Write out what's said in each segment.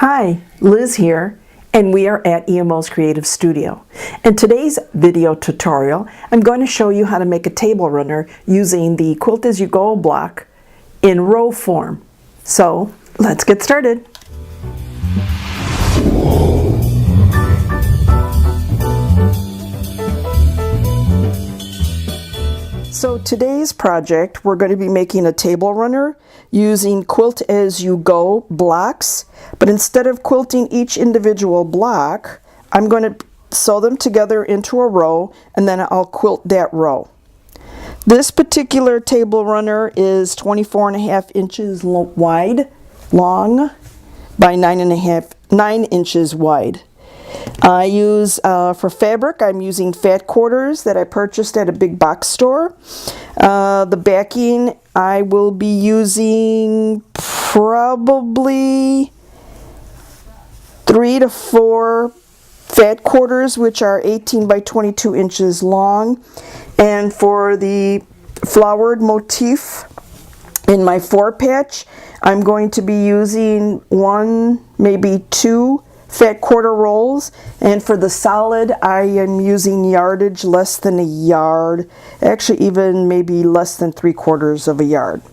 Hi, Liz here, and we are at EMO's Creative Studio. In today's video tutorial, I'm going to show you how to make a table runner using the Quilt As You Go block in row form. So let's get started. So today's project, we're going to be making a table runner using Quilt As You Go blocks, but instead of quilting each individual block, I'm going to sew them together into a row and then I'll quilt that row. This particular table runner is 24.5 inches long by 9 inches wide. I use, for fabric, I'm using fat quarters that I purchased at a big box store. The backing, I will be using probably 3 to 4 fat quarters, which are 18 by 22 inches long. And for the flowered motif in my 4-patch, I'm going to be using 1, maybe 2 fat quarter rolls, and for the solid I am using yardage less than a yard, actually even maybe less than 3/4 of a yard.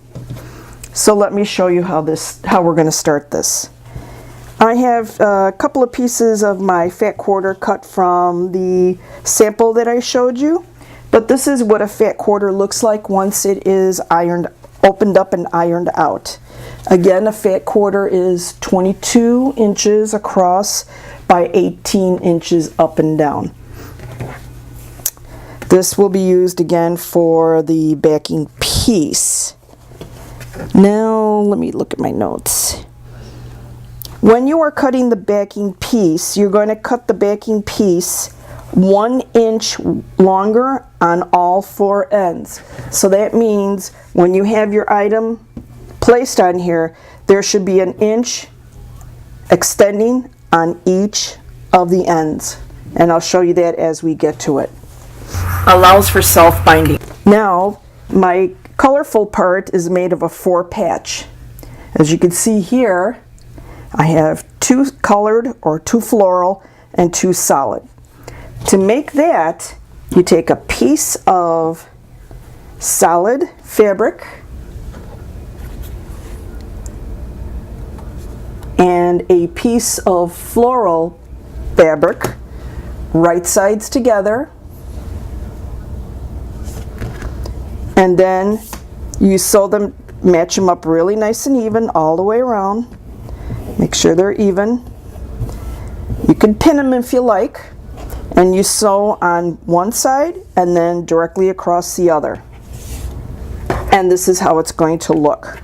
So let me show you how we're going to start this. I have a couple of pieces of my fat quarter cut from the sample that I showed you, but this is what a fat quarter looks like once it is opened up and ironed out. Again, a fat quarter is 22 inches across by 18 inches up and down. This will be used again for the backing piece. Now, let me look at my notes. When you are cutting the backing piece, you're going to cut the backing piece 1 inch longer on all 4 ends. So that means when you have your item placed on here, there should be 1 inch extending on each of the ends, and I'll show you that as we get to it. Allows for self-binding. Now my colorful part is made of a 4-patch. As you can see here, I have 2 colored or 2 floral and 2 solid. To make that, you take a piece of solid fabric and a piece of floral fabric, right sides together, and then you sew them, match them up really nice and even all the way around. Make sure they're even. You can pin them if you like, and you sew on one side and then directly across the other. And this is how it's going to look.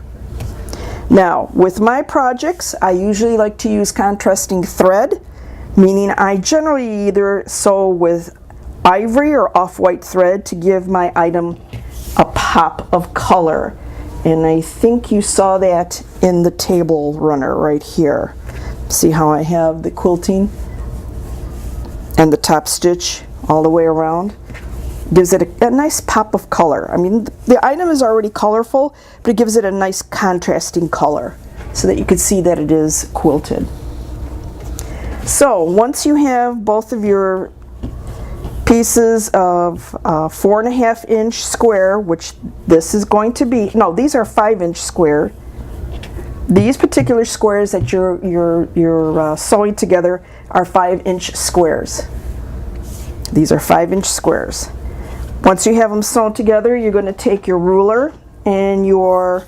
Now, with my projects, I usually like to use contrasting thread, meaning I generally either sew with ivory or off-white thread to give my item a pop of color. And I think you saw that in the table runner right here. See how I have the quilting and the top stitch all the way around? Gives it a nice pop of color. I mean, the item is already colorful, but it gives it a nice contrasting color so that you can see that it is quilted. So once you have both of your pieces of 4.5 inch square, which this is going to be, no, these are 5 inch square. These particular squares that you're sewing together are 5 inch squares. These are 5 inch squares. Once you have them sewn together, you're going to take your ruler and your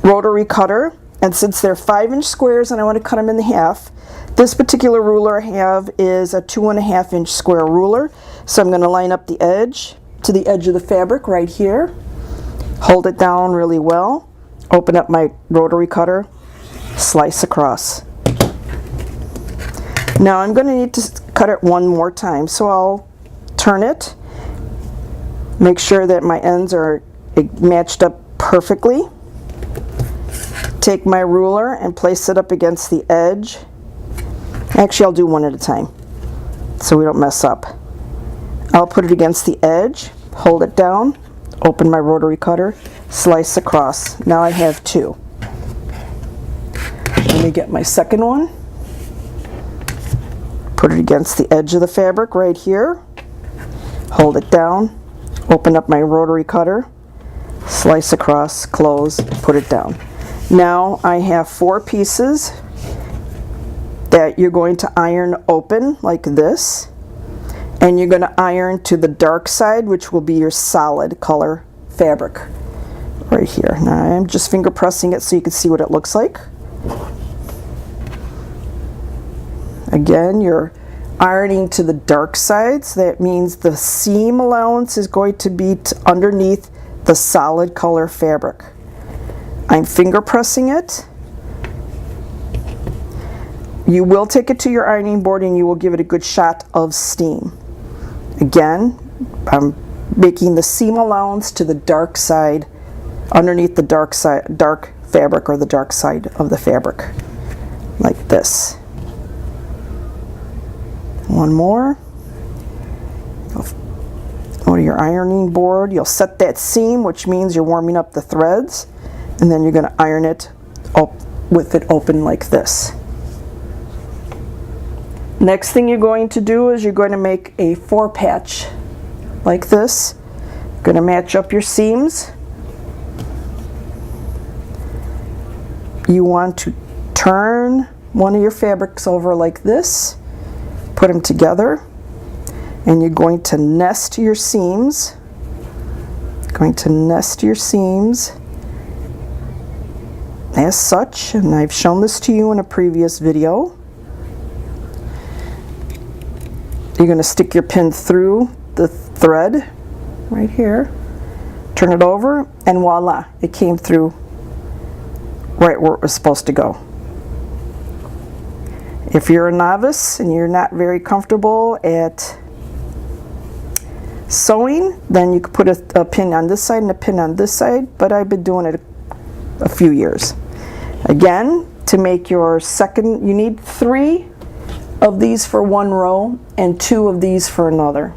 rotary cutter, and since they're 5 inch squares and I want to cut them in half, this particular ruler I have is a 2.5 inch square ruler. So I'm going to line up the edge to the edge of the fabric right here, hold it down really well, open up my rotary cutter, slice across. Now I'm going to need to cut it one more time, so I'll turn it, make sure that my ends are matched up perfectly, take my ruler and place it up against the edge. Actually, I'll do one at a time so we don't mess up. I'll put it against the edge, hold it down, open my rotary cutter, slice across. Now I have 2. me get my second one. Put it against the edge of the fabric right here. Hold it down. Open up my rotary cutter. Slice across, close, put it down. Now I have 4 pieces that you're going to iron open like this. And you're going to iron to the dark side, which will be your solid color fabric right here. Now I'm just finger pressing it so you can see what it looks like. Again, you're ironing to the dark side, so that means the seam allowance is going to be underneath the solid color fabric. I'm finger pressing it. You will take it to your ironing board and you will give it a good shot of steam. Again, I'm making the seam allowance to the dark side, underneath the dark fabric or the dark side of the fabric, like this. One more. Go to your ironing board. You'll set that seam, which means you're warming up the threads, and then you're going to iron it up with it open like this. Next thing you're going to do is you're going to make a 4-patch like this. You're going to match up your seams. You want to turn one of your fabrics over like this, put them together, and you're going to nest your seams. Going to nest your seams as such, and I've shown this to you in a previous video. You're going to stick your pin through the thread right here, turn it over, and voila, it came through right where it was supposed to go. If you're a novice and you're not very comfortable at sewing, then you could put a pin on this side and a pin on this side, but I've been doing it a few years. Again, to make your second, you need 3 of these for one row and 2 of these for another.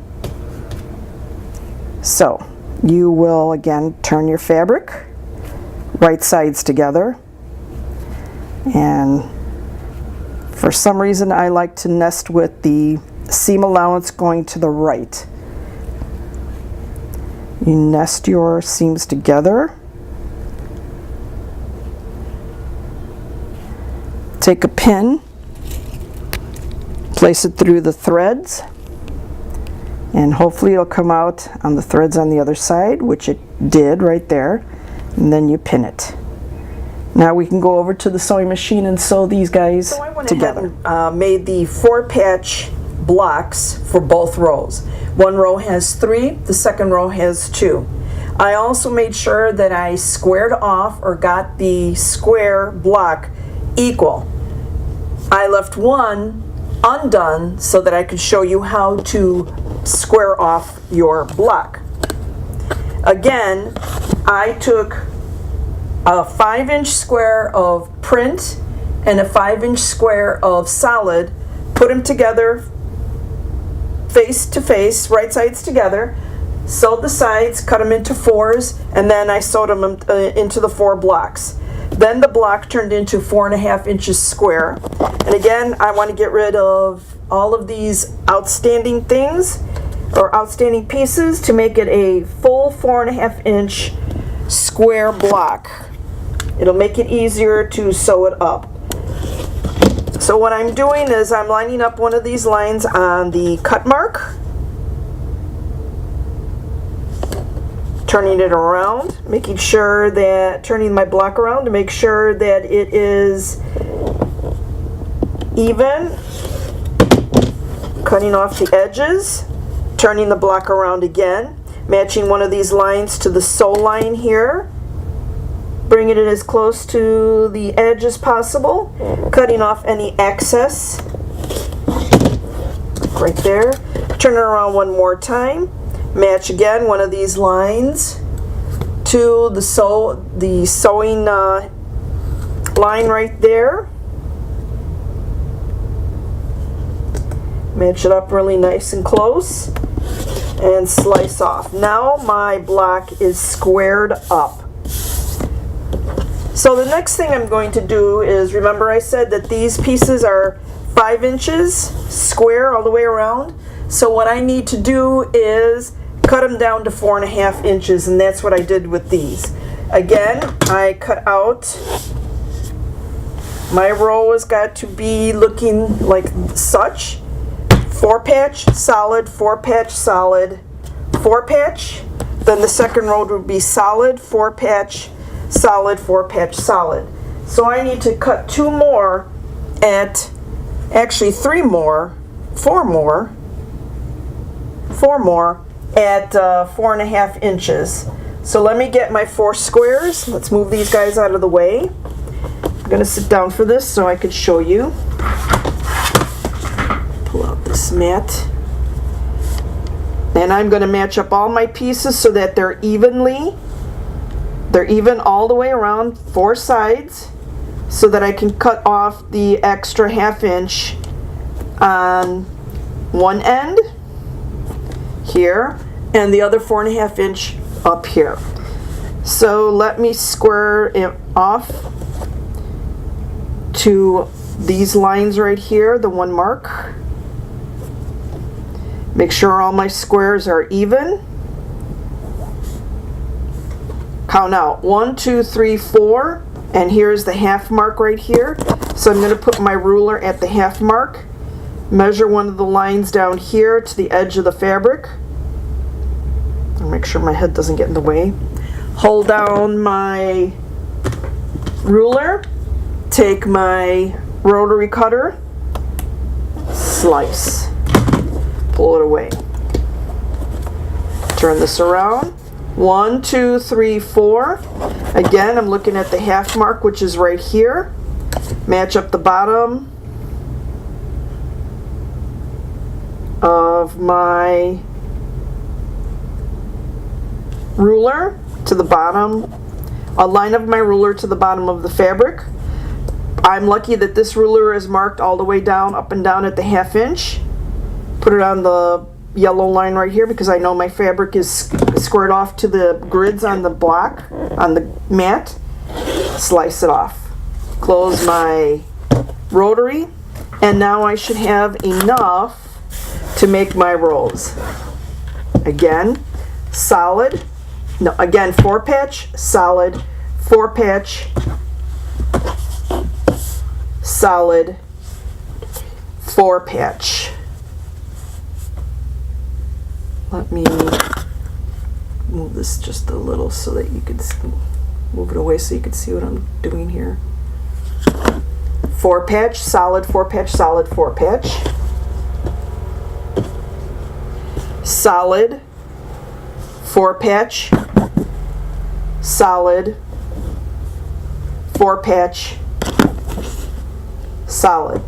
So you will again turn your fabric right sides together, and for some reason I like to nest with the seam allowance going to the right. You nest your seams together. Take a pin, place it through the threads, and hopefully it'll come out on the threads on the other side, which it did right there, and then you pin it. Now we can go over to the sewing machine and sew these guys together. So I went ahead and made the 4-patch blocks for both rows. One row has 3, the second row has 2. I also made sure that I squared off or got the square block equal. I left one undone so that I could show you how to square off your block. Again, I took a 5-inch square of print and a 5-inch square of solid, put them together face to face, right sides together, sewed the sides, cut them into 4s, and then I sewed them into the 4 blocks. Then the block turned into 4.5 inches square. And again, I want to get rid of all of these outstanding things or outstanding pieces to make it a full 4.5 inch square block. It'll make it easier to sew it up. So what I'm doing is I'm lining up one of these lines on the cut mark, turning it around, making sure that, turning my block around to make sure that it is even, cutting off the edges, turning the block around again, matching one of these lines to the sew line here, bringing it as close to the edge as possible, cutting off any excess right there, turn it around one more time, match again one of these lines to the sewing line right there, match it up really nice and close, and slice off. Now my block is squared up. So the next thing I'm going to do is, remember I said that these pieces are 5 inches square all the way around. So what I need to do is cut them down to 4.5 inches, and that's what I did with these. Again, I cut out, my row has got to be looking like such. 4-patch, solid, 4-patch, solid, 4-patch. Then the second row would be solid, 4-patch, solid, 4-patch, solid. So I need to cut 2 more at, actually 3 more, 4 more at 4.5 inches. So let me get my 4 squares. Let's move these guys out of the way. I'm going to sit down for this so I could show you. Pull out this mat. And I'm going to match up all my pieces so that they're even all the way around 4 sides, so that I can cut off the extra 1/2 inch on one end here and the other 4.5 inch up here. So let me square it off to these lines right here, the 1 mark. Make sure all my squares are even. Count out 1, 2, 3, 4, and here's the 1/2 mark right here. So I'm going to put my ruler at the 1/2 mark, measure one of the lines down here to the edge of the fabric. I'll make sure my head doesn't get in the way. Hold down my ruler, take my rotary cutter, slice, pull it away. Turn this around. 1, 2, 3, 4. Again, I'm looking at the 1/2 mark, which is right here. Match up the bottom of my ruler to the bottom, a line of my ruler to the bottom of the fabric. I'm lucky that this ruler is marked all the way down, up and down at the 1/2 inch. Put it on the yellow line right here because I know my fabric is squared off to the grids on the block, on the mat. Slice it off. Close my rotary, and now I should have enough to make my rolls. Again, solid, no, again 4-patch, solid, 4-patch, solid, 4-patch. Let me move this just a little so that you can move it away so you can see what I'm doing here. 4-patch, solid, 4-patch, solid, 4-patch. Solid, 4-patch, solid, 4-patch, solid.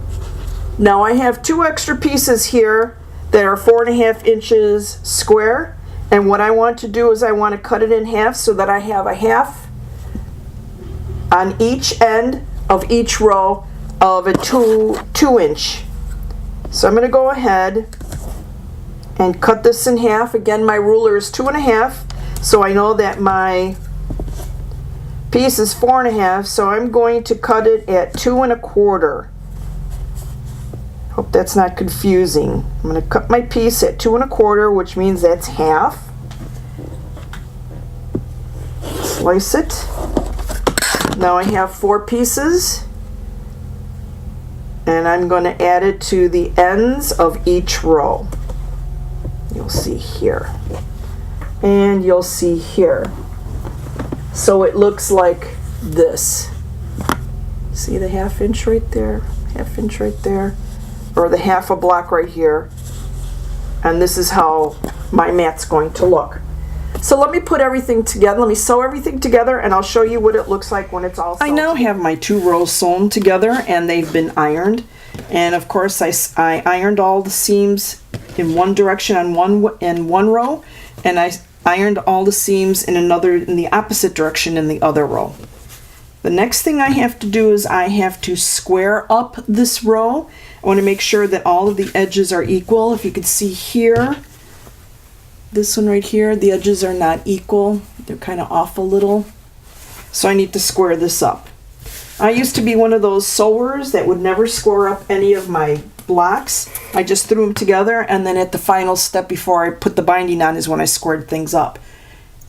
Now I have 2 extra pieces here that are 4.5 inches square, and what I want to do is I want to cut it in half so that I have a 1/2 on each end of each row of a 2 inch. So I'm going to go ahead and cut this in half. Again, my ruler is 2.5, so I know that my piece is 4.5, so I'm going to cut it at 2 1/4. Hope that's not confusing. I'm going to cut my piece at 2 1/4, which means that's half. Slice it. Now I have 4 pieces, and I'm going to add it to the ends of each row. You'll see here, and you'll see here. So it looks like this. See the 1/2 inch right there, 1/2 inch right there, or the 1/2 a block right here. And this is how my mat's going to look. So let me put everything together. Let me sew everything together, and I'll show you what it looks like when it's all sewn. I now have my 2 rows sewn together, and they've been ironed. And of course, I ironed all the seams in one direction on one row, and I ironed all the seams in the opposite direction in the other row. The next thing I have to do is I have to square up this row. I want to make sure that all of the edges are equal. If you can see here, this one right here, the edges are not equal. They're kind of off a little. So I need to square this up. I used to be one of those sewers that would never square up any of my blocks. I just threw them together, and then at the final step before I put the binding on is when I squared things up.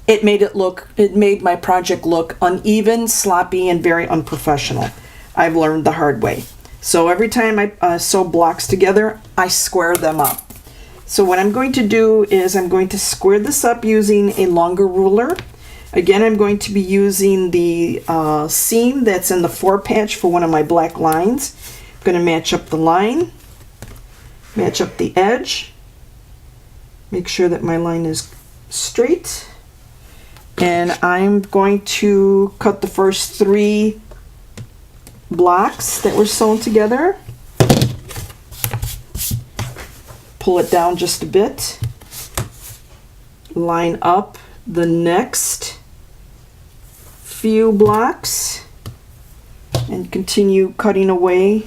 It made my project look uneven, sloppy, and very unprofessional. I've learned the hard way. So every time I sew blocks together, I square them up. So what I'm going to do is I'm going to square this up using a longer ruler. Again, I'm going to be using the seam that's in the 4 patch for one of my black lines. I'm going to match up the line, match up the edge, make sure that my line is straight, and I'm going to cut the first 3 blocks that were sewn together. Pull it down just a bit, line up the next few blocks, and continue cutting away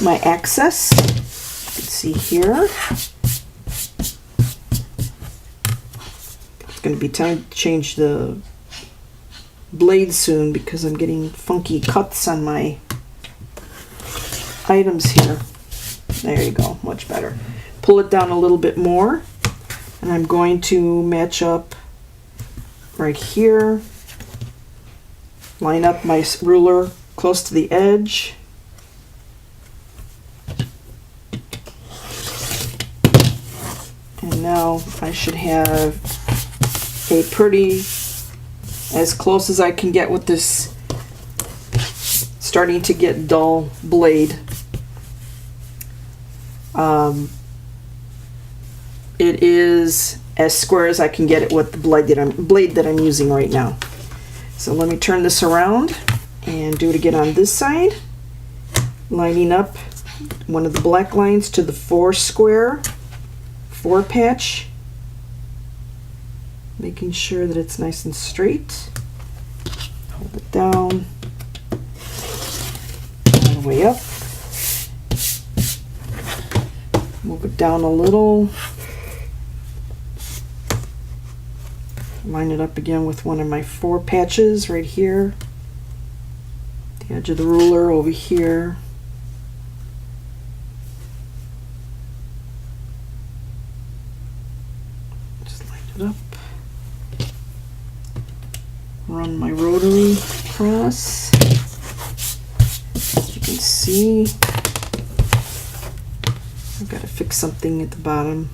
my excess. You can see here. It's going to be time to change the blade soon because I'm getting funky cuts on my items here. There you go, much better. Pull it down a little bit more, and I'm going to match up right here, line up my ruler close to the edge, and now I should have a pretty, as close as I can get with this starting to get dull blade. It is as square as I can get it with the blade that I'm using right now. So let me turn this around and do it again on this side, lining up one of the black lines to the 4 patch, making sure that it's nice and straight. Hold it down all the way up, move it down a little, line it up again with one of my 4 patches right here, the edge of the ruler over here, just line it up, run my rotary across. As you can see, I've got to fix something at the bottom,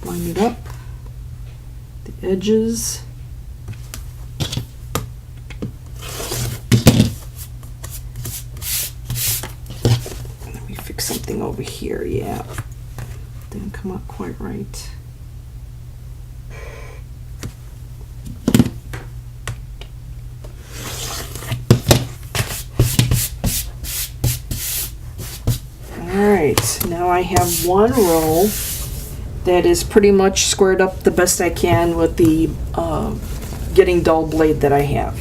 line it up, the edges, let me fix something over here. Yeah, didn't come out quite right. Alright, now I have one row that is pretty much squared up the best I can with the getting dull blade that I have.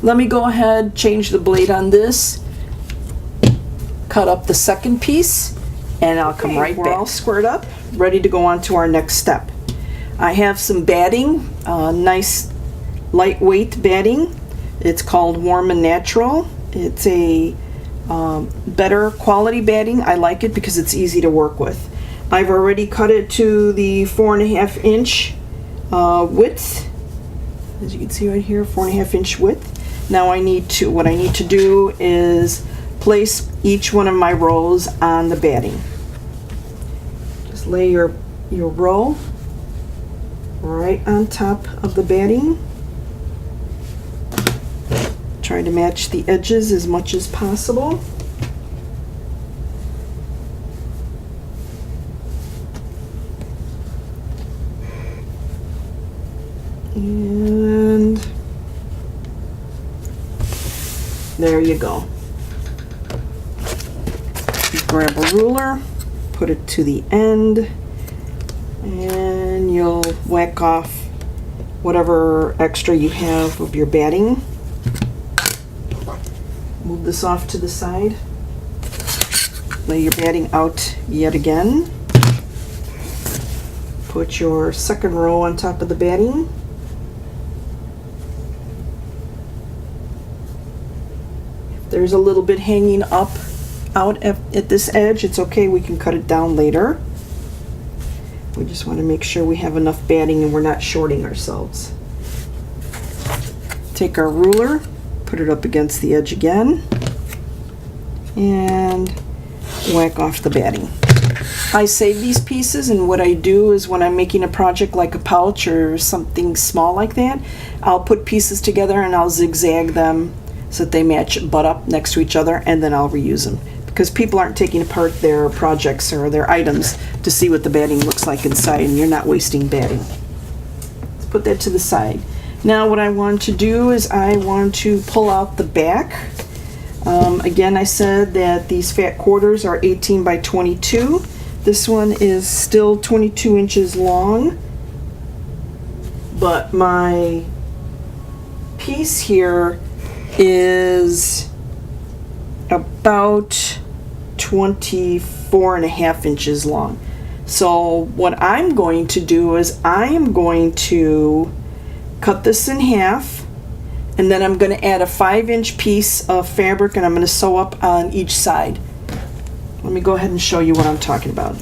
Let me go ahead, change the blade on this, cut up the second piece, and I'll come right back. We're all squared up, ready to go on to our next step. I have some batting, nice lightweight batting. It's called Warm and Natural. It's a better quality batting. I like it because it's easy to work with. I've already cut it to the 4.5 inch width, as you can see right here, 4.5 inch width. Now what I need to do is place each one of my rows on the batting. Just lay your row right on top of the batting. Try to match the edges as much as possible. And there you go. You grab a ruler, put it to the end, and you'll whack off whatever extra you have of your batting. Move this off to the side. Lay your batting out yet again. Put your second row on top of the batting. there's a little bit hanging up out at this edge. It's okay, we can cut it down later. We just want to make sure we have enough batting and we're not shorting ourselves. Take our ruler, put it up against the edge again, and whack off the batting. I save these pieces, and what I do is when I'm making a project like a pouch or something small like that, I'll put pieces together and I'll zigzag them so that they match, butt up next to each other, and then I'll reuse them. Because people aren't taking apart their projects or their items to see what the batting looks like inside, and you're not wasting batting. Let's put that to the side. Now what I want to do is I want to pull out the back. Again, I said that these fat quarters are 18 by 22. This one is still 22 inches long, but my piece here is about 24.5 inches long. So what I'm going to do is I am going to cut this in half, and then I'm going to add a 5-inch piece of fabric, and I'm going to sew up on each side. Let me go ahead and show you what I'm talking about.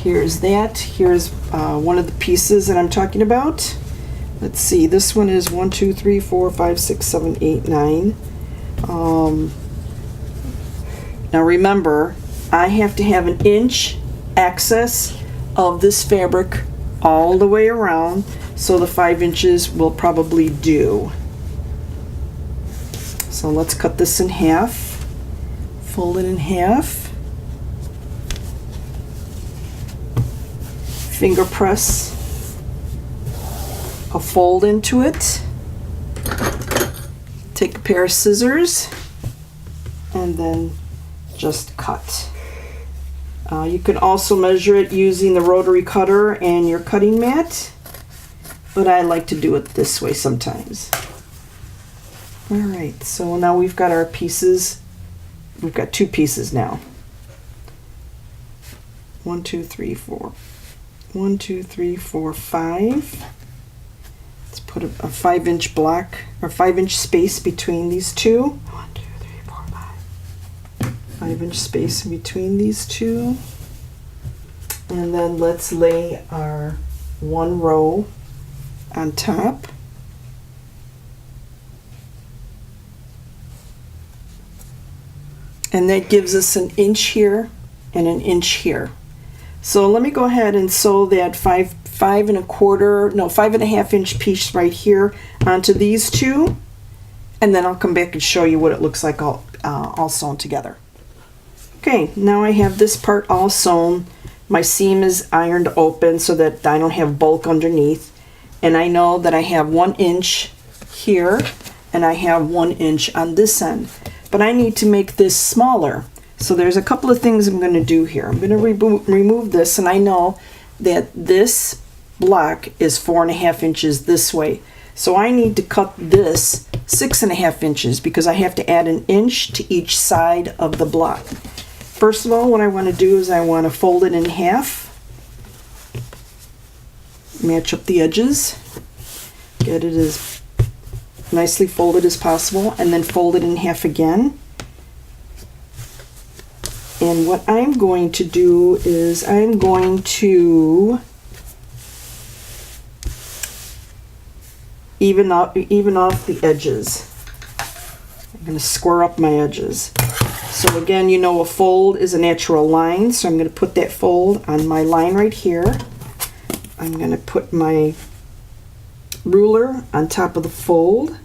Here's that. Here's one of the pieces that I'm talking about. Let's see, this one is 1, 2, 3, 4, 5, 6, 7, 8, 9. Now remember, I have to have an inch excess of this fabric all the way around, so the 5 inches will probably do. So let's cut this in half, fold it in half, finger press a fold into it, take a pair of scissors, and then just cut. You can also measure it using the rotary cutter and your cutting mat, but I like to do it this way sometimes. Alright, so now we've got our pieces. We've got 2 pieces now. 1, 2, 3, 4. 1, 2, 3, 4, 5. Let's put a 5-inch block or 5-inch space between these two. 1, 2, 3, 4, 5. 5-inch space in between these two. And then let's lay our 1 row on top. And that gives us an inch here and an inch here. So let me go ahead and sew that 5.25 inch piece right here onto these two, and then I'll come back and show you what it looks like all sewn together. Okay, now I have this part all sewn. My seam is ironed open so that I don't have bulk underneath, and I know that I have 1 inch here and I have 1 inch on this end, but I need to make this smaller. So there's a couple of things I'm going to do here. I'm going to remove this, and I know that this block is 4.5 inches this way. So I need to cut this 6.5 inches because I have to add an inch to each side of the block. First of all, what I want to do is I want to fold it in half, match up the edges, get it as nicely folded as possible, and then fold it in half again. And what I'm going to do is I'm going to even off the edges. I'm going to square up my edges. So again, you know, a fold is a natural line, so I'm going to put that fold on my line right here. I'm going to put my ruler on top of the fold,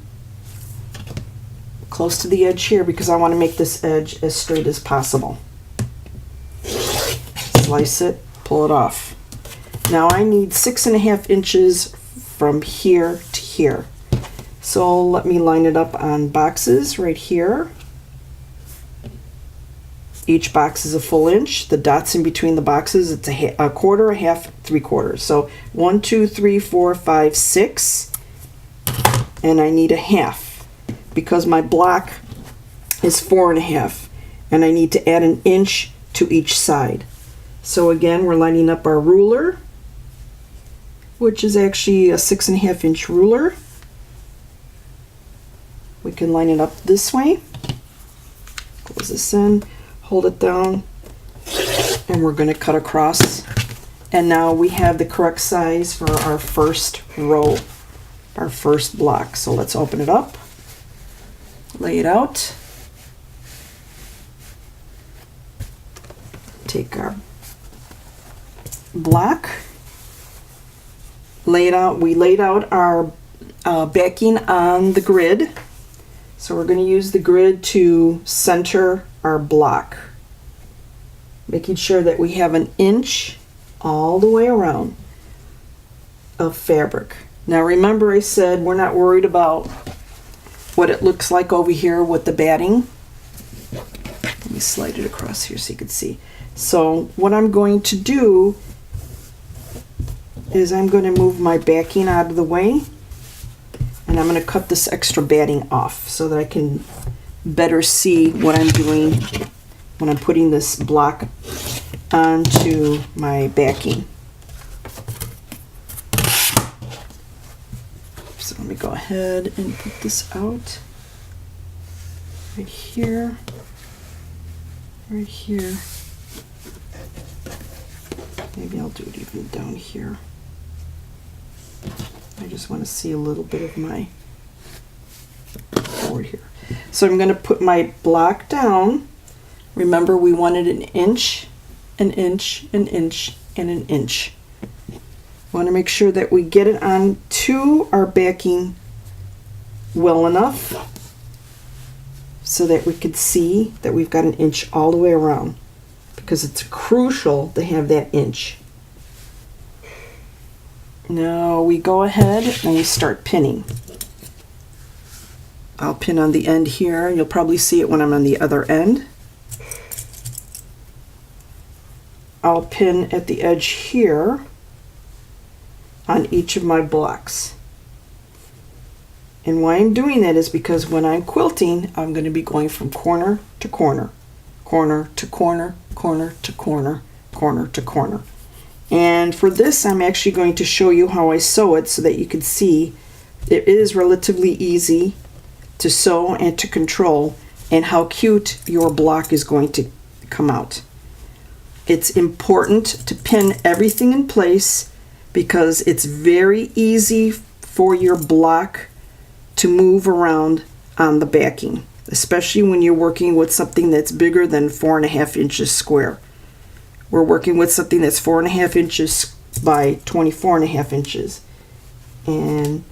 close to the edge here, because I want to make this edge as straight as possible. Slice it, pull it off. Now I need 6.5 inches from here to here. So let me line it up on boxes right here. Each box is a full inch. The dots in between the boxes, it's a quarter, a half, 3/4. So 1, 2, 3, 4, 5, 6, and I need a half because my block is 4.5, and I need to add an inch to each side. So again, we're lining up our ruler, which is actually a 6.5 inch ruler. We can line it up this way. close this in, hold it down, and we're going to cut across. And now we have the correct size for our first row, our first block. So let's open it up, lay it out, take our block, lay it out. We laid out our backing on the grid. So we're going to use the grid to center our block, making sure that we have an inch all the way around of fabric. Now remember, I said we're not worried about what it looks like over here with the batting. Let me slide it across here so you can see. So what I'm going to do is I'm going to move my backing out of the way, and I'm going to cut this extra batting off so that I can better see what I'm doing when I'm putting this block onto my backing. So let me go ahead and put this out right here, right here. Maybe I'll do it even down here. I just want to see a little bit of my board here. So I'm going to put my block down. Remember, we wanted an inch, an inch, an inch, and an inch. We want to make sure that we get it onto our backing well enough so that we could see that we've got an inch all the way around, because it's crucial to have that inch. Now we go ahead and we start pinning. I'll pin on the end here. You'll probably see it when I'm on the other end. I'll pin at the edge here on each of my blocks. And why I'm doing that is because when I'm quilting, I'm going to be going from corner to corner, corner to corner, corner to corner, corner to corner. And for this, I'm actually going to show you how I sew it so that you can see it is relatively easy to sew and to control, and how cute your block is going to come out. It's important to pin everything in place because it's very easy for your block to move around on the backing, especially when you're working with something that's bigger than 4.5 inches square. We're working with something that's 4.5 inches by 24.5 inches. And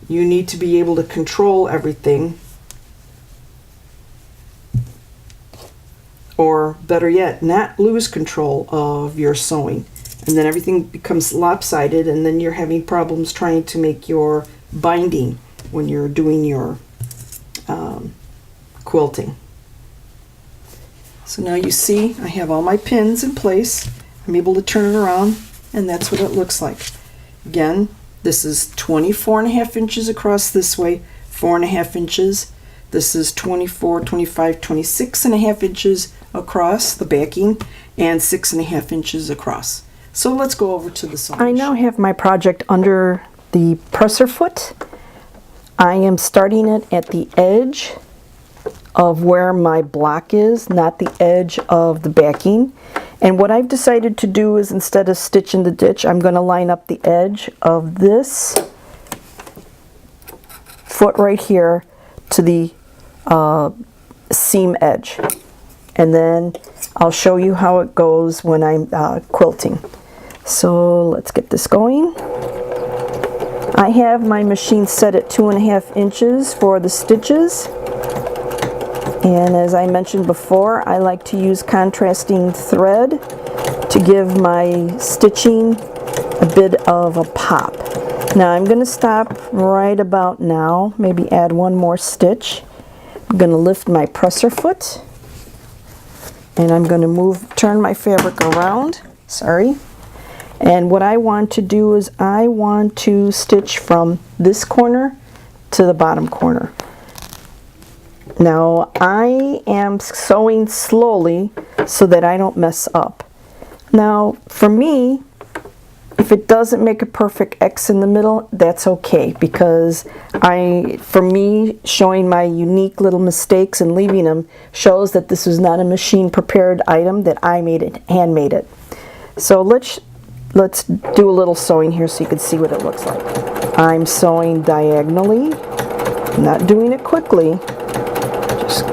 you need to be able to control everything, or better yet, not lose control of your sewing. And then everything becomes lopsided, and then you're having problems trying to make your binding when you're doing your quilting. So now you see I have all my pins in place. I'm able to turn it around, and that's what it looks like. Again, this is 24.5 inches across this way, 4.5 inches. This is 24, 25, 26.5 inches across the backing, and 6.5 inches across. So let's go over to the sewing. I now have my project under the presser foot. I am starting it at the edge of where my block is, not the edge of the backing. And what I've decided to do is, instead of stitching the ditch, I'm going to line up the edge of this foot right here to the seam edge. And then I'll show you how it goes when I'm quilting. So let's get this going. I have my machine set at 2.5 inches for the stitches. And as I mentioned before, I like to use contrasting thread to give my stitching a bit of a pop. Now I'm going to stop right about now, maybe add one more stitch. I'm going to lift my presser foot, and I'm going to turn my fabric around. Sorry. And what I want to do is I want to stitch from this corner to the bottom corner. Now I am sewing slowly so that I don't mess up. Now for me, If it doesn't make a perfect X in the middle, that's okay, because for me, showing my unique little mistakes and leaving them shows that this was not a machine prepared item, that I made it, handmade it. So let's do a little sewing here so you can see what it looks like. I'm sewing diagonally, not doing it quickly, just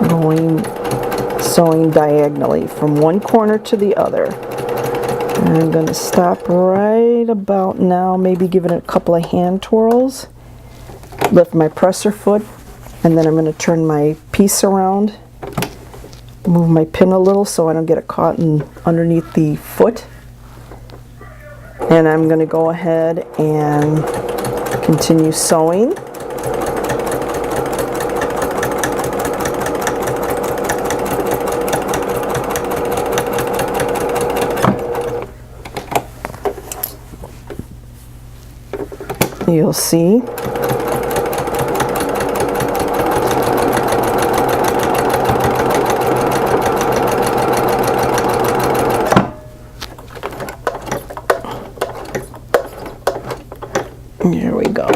sewing diagonally from one corner to the other. And I'm going to stop right about now, maybe give it a couple of hand twirls, lift my presser foot, and then I'm going to turn my piece around, move my pin a little so I don't get it caught underneath the foot. And I'm going to go ahead and continue sewing. You'll see. Here we go.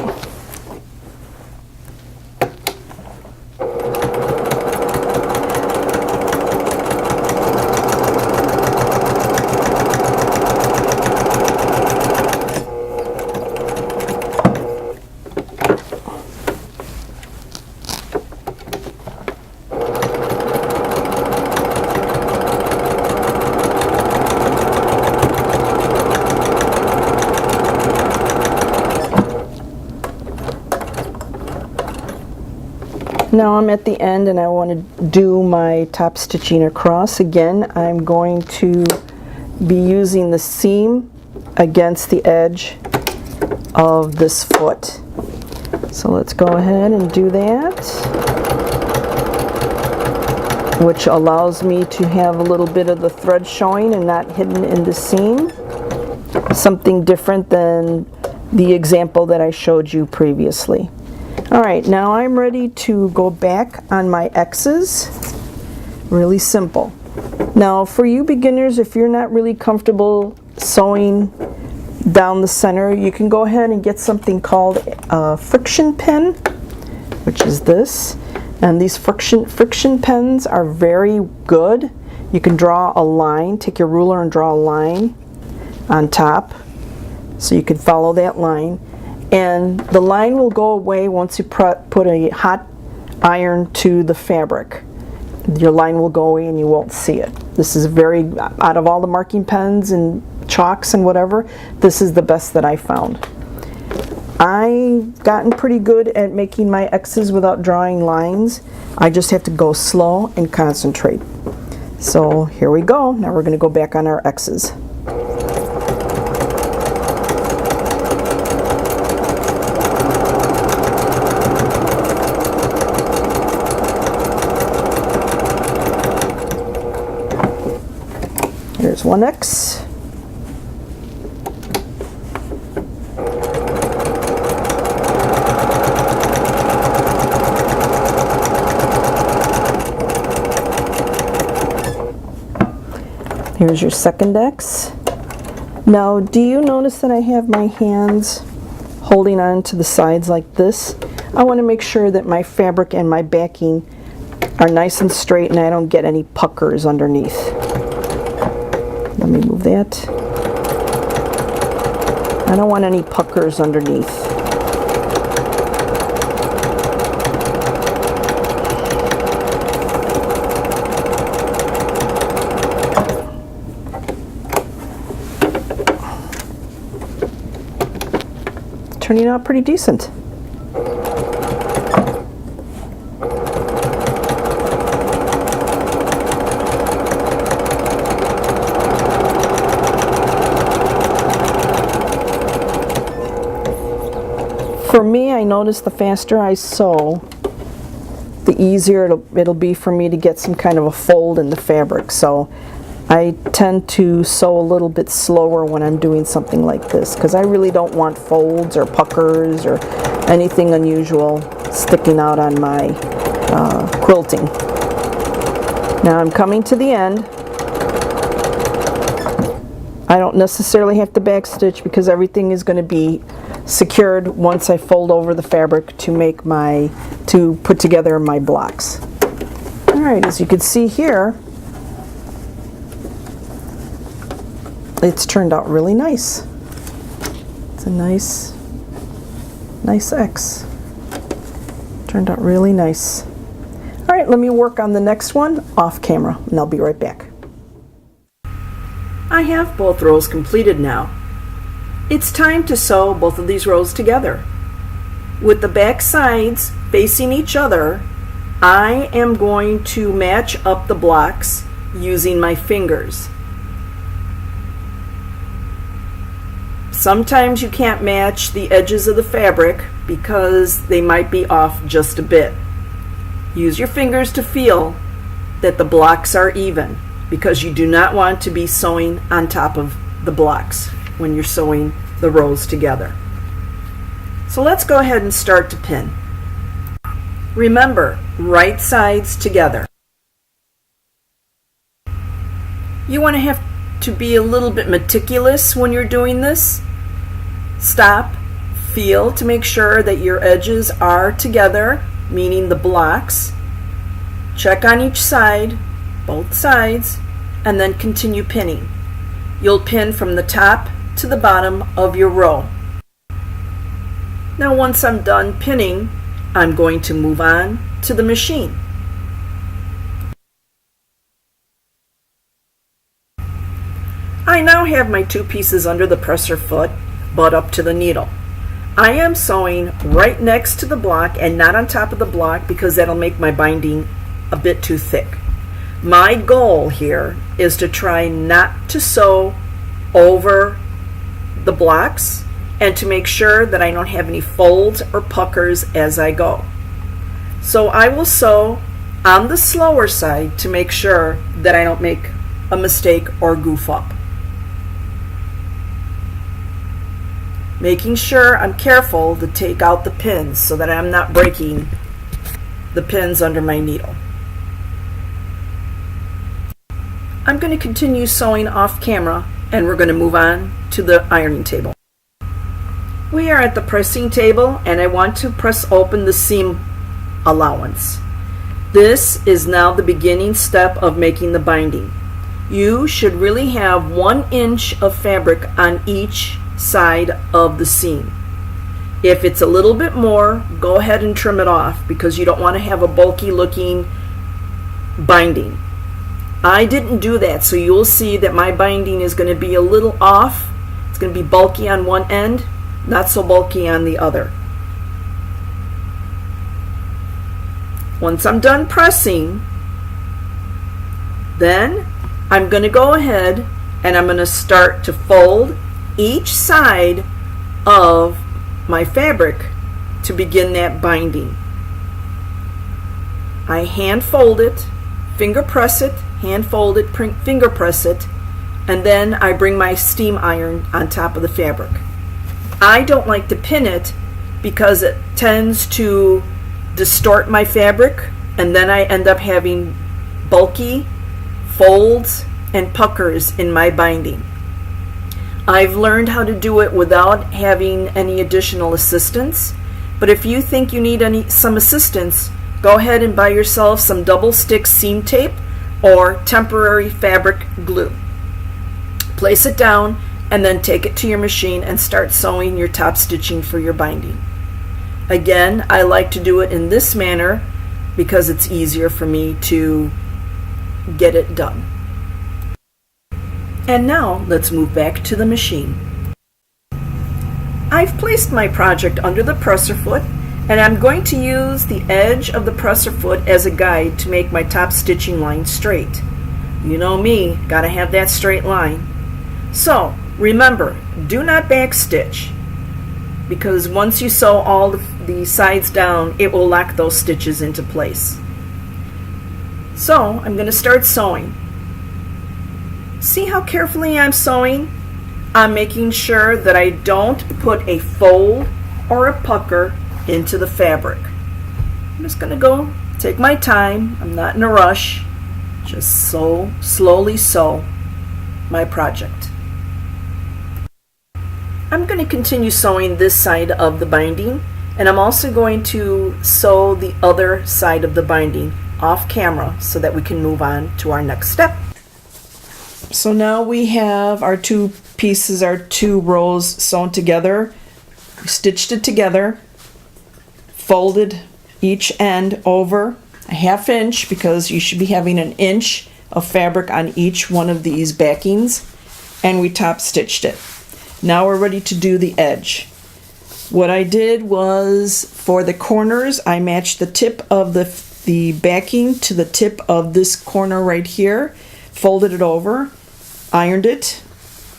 Now I'm at the end and I want to do my top stitching across. Again, I'm going to be using the seam against the edge of this foot. So let's go ahead and do that, which allows me to have a little bit of the thread showing and not hidden in the seam. Something different than the example that I showed you previously. Alright, now I'm ready to go back on my X's. Really simple. Now for you beginners, if you're not really comfortable sewing down the center, you can go ahead and get something called a friction pen, which is this. And these friction pens are very good. You can draw a line, take your ruler and draw a line on top, so you can follow that line. And the line will go away once you put a hot iron to the fabric. Your line will go away and you won't see it. This is out of all the marking pens and chalks and whatever, this is the best that I found. I've gotten pretty good at making my X's without drawing lines. I just have to go slow and concentrate. So here we go. Now we're going to go back on our X's. Here's one X. Here's your second X. Now, do you notice that I have my hands holding on to the sides like this? I want to make sure that my fabric and my backing are nice and straight and I don't get any puckers underneath. Let me move that. I don't want any puckers underneath. It's turning out pretty decent. For me, I notice the faster I sew, the easier it'll be for me to get some kind of a fold in the fabric. So I tend to sew a little bit slower when I'm doing something like this, because I really don't want folds or puckers or anything unusual sticking out on my quilting. Now I'm coming to the end. I don't necessarily have to backstitch because everything is going to be secured once I fold over the fabric to put together my blocks. Alright, as you can see here, it's turned out really nice. It's a nice X. Turned out really nice. Alright, let me work on the next one off camera and I'll be right back. I have both rows completed now. It's time to sew both of these rows together. With the back sides facing each other, I am going to match up the blocks using my fingers. Sometimes you can't match the edges of the fabric because they might be off just a bit. Use your fingers to feel that the blocks are even, because you do not want to be sewing on top of the blocks when you're sewing the rows together. So let's go ahead and start to pin. Remember, right sides together. You want to have to be a little bit meticulous when you're doing this. Stop, feel to make sure that your edges are together, meaning the blocks. Check on each side, both sides, and then continue pinning. You'll pin from the top to the bottom of your row. Now once I'm done pinning, I'm going to move on to the machine. I now have my two pieces under the presser foot, butt up to the needle. I am sewing right next to the block and not on top of the block because that'll make my binding a bit too thick. My goal here is to try not to sew over the blocks and to make sure that I don't have any folds or puckers as I go. So I will sew on the slower side to make sure that I don't make a mistake or goof up. Making sure I'm careful to take out the pins so that I'm not breaking the pins under my needle. I'm going to continue sewing off camera and we're going to move on to the ironing table. We are at the pressing table and I want to press open the seam allowance. This is now the beginning step of making the binding. You should really have 1 inch of fabric on each side of the seam. If it's a little bit more, go ahead and trim it off because you don't want to have a bulky looking binding. I didn't do that, so you'll see that my binding is going to be a little off. It's going to be bulky on one end, not so bulky on the other. Once I'm done pressing, then I'm going to go ahead and I'm going to start to fold each side of my fabric to begin that binding. I hand fold it, finger press it, hand fold it, finger press it, and then I bring my steam iron on top of the fabric. I don't like to pin it because it tends to distort my fabric and then I end up having bulky folds and puckers in my binding. I've learned how to do it without having any additional assistance, but if you think you need some assistance, go ahead and buy yourself some double stick seam tape or temporary fabric glue. Place it down and then take it to your machine and start sewing your top stitching for your binding. Again, I like to do it in this manner because it's easier for me to get it done. And now let's move back to the machine. I've placed my project under the presser foot and I'm going to use the edge of the presser foot as a guide to make my top stitching line straight. You know me, gotta have that straight line. So remember, do not backstitch because once you sew all the sides down, it will lock those stitches into place. So I'm going to start sewing. See how carefully I'm sewing? I'm making sure that I don't put a fold or a pucker into the fabric. I'm just going to go take my time. I'm not in a rush. Just slowly sew my project. I'm going to continue sewing this side of the binding, and I'm also going to sew the other side of the binding off camera so that we can move on to our next step. So now we have our two pieces, our two rows sewn together. We stitched it together, folded each end over a 1/2 inch because you should be having an inch of fabric on each one of these backings, and we top stitched it. Now we're ready to do the edge. What I did was, for the corners, I matched the tip of the backing to the tip of this corner right here, folded it over, ironed it,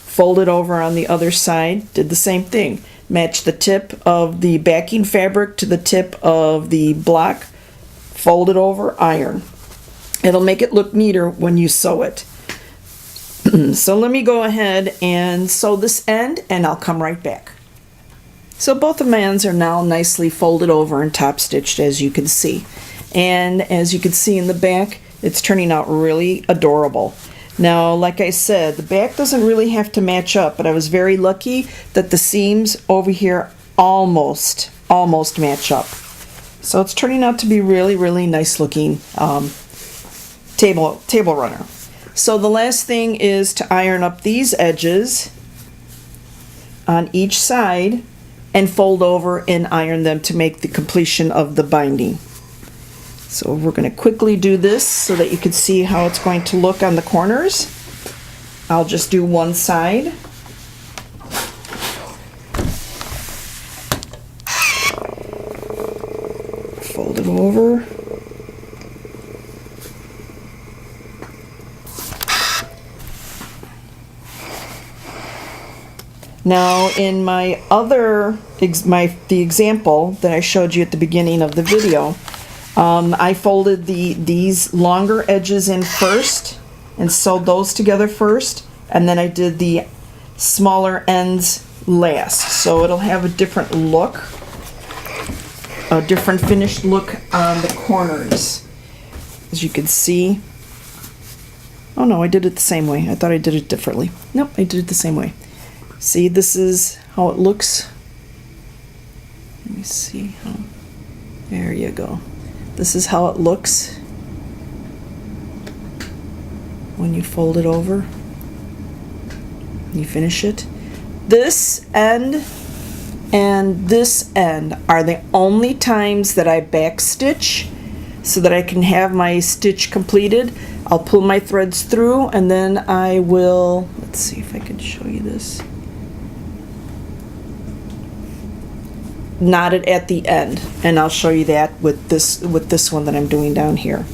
folded over on the other side, did the same thing. Matched the tip of the backing fabric to the tip of the block, fold it over, iron. It'll make it look neater when you sew it. So let me go ahead and sew this end, and I'll come right back. So both of my ends are now nicely folded over and top stitched, as you can see. And as you can see in the back, it's turning out really adorable. Now, like I said, the back doesn't really have to match up, but I was very lucky that the seams over here almost match up. So it's turning out to be really, really nice looking table runner. So the last thing is to iron up these edges on each side and fold over and iron them to make the completion of the binding. So we're going to quickly do this so that you can see how it's going to look on the corners. I'll just do one side. Fold it over. Now in my other, the example that I showed you at the beginning of the video, I folded these longer edges in first and sewed those together first, and then I did the smaller ends last. So it'll have a different look, a different finished look on the corners. As you can see, oh no, I did it the same way. I thought I did it differently. Nope, I did it the same way. See, this is how it looks. Let me see. There you go. This is how it looks when you fold it over. You finish it. This end and this end are the only times that I backstitch so that I can have my stitch completed. I'll pull my threads through, and then I will, let's see if I can show you this, knot it at the end, and I'll show you that with this one that I'm doing down here.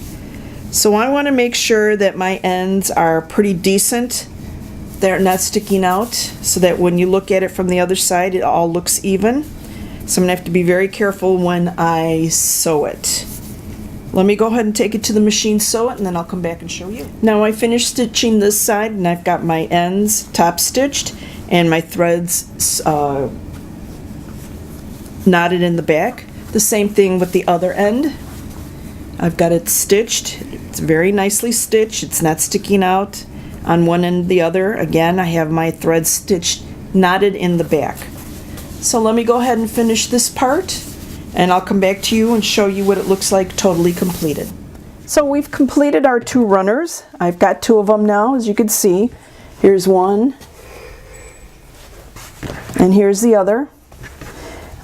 So I want to make sure that my ends are pretty decent. They're not sticking out, so that when you look at it from the other side, it all looks even. So I'm going to have to be very careful when I sew it. Let me go ahead and take it to the machine, sew it, and then I'll come back and show you. Now I finished stitching this side, and I've got my ends top stitched and my threads knotted in the back. The same thing with the other end. I've got it stitched. It's very nicely stitched. It's not sticking out on one end or the other. Again, I have my threads stitched, knotted in the back. So let me go ahead and finish this part, and I'll come back to you and show you what it looks like totally completed. So we've completed our two runners. I've got two of them now, as you can see. Here's one, and here's the other.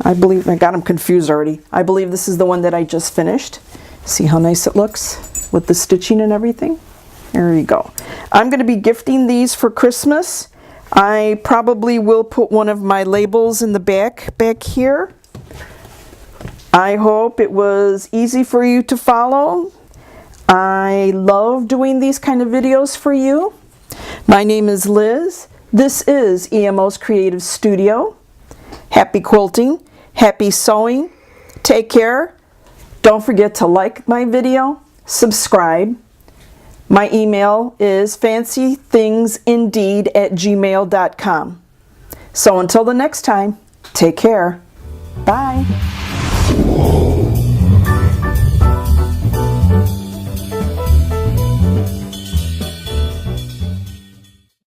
I believe, I got them confused already. I believe this is the one that I just finished. See how nice it looks with the stitching and everything? There you go. I'm going to be gifting these for Christmas. I probably will put one of my labels in the back here. I hope it was easy for you to follow. I love doing these kind of videos for you. My name is Liz. This is EMO's Creative Studio. Happy quilting. Happy sewing. Take care. Don't forget to like my video, subscribe. My email is fancythingsindeed@gmail.com. So until the next time, take care. Bye.